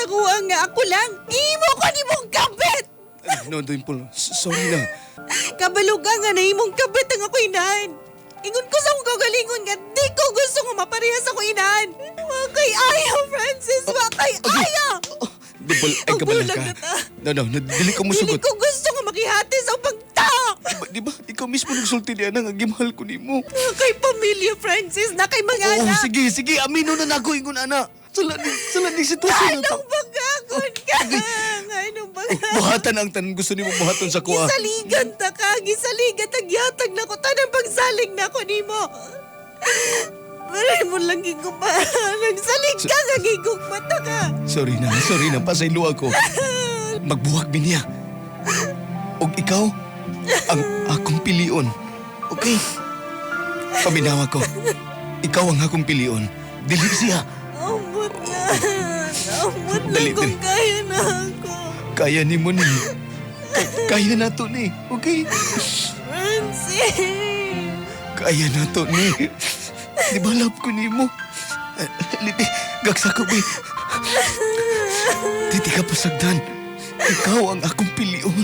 sa kuha nga ako lang. Imo ko ni mong kabit! No, Dimple. Sorry na. Kabaluga nga na imong kabit ang ako inahan. Ingon ko sa akong kagalingon nga di ko gusto nga maparehas ako inahan. Wakay ayaw, Francis! Wakay ayaw! Dimple, ay Ang kabalan bulag ka. na ta. No, dili ka mo Dili sugot. ko gusto nga makihati sa upang tao! Di ba, ikaw mismo nagsulti niya na nga gimahal ko ni mo. Kay pamilya, Francis, na kay mga Oo, anak. sige, amino na nako ingon ana. Salaning sitwasyon na Anong bagagon ka? Anong bagagon? Buhatan ang tanan gusto ni mo buhaton sa kuha. Gisaligan ta ka, gisaligan tagyatag na ko, tanang pagsaling na ko nimo. Maray mo lang gigupa. Nagsalig ka nga gigugmata ka. Sorry na, pasaylo ako. Magbuwag niya. Og ikaw, ang akong pilion. Okay? Paminawa ko. Ikaw ang akong pilion. Dili siya. Ambot na. Ambot Dali, lang kung dali. kaya na ako. Kaya ni mo ni. Kaya na to ni. Okay? Francis. Kaya na to ni. Di ba love ko ni mo? Libi, gagsa ko ba? Di ka pasagdan. Ikaw ang akong pilion.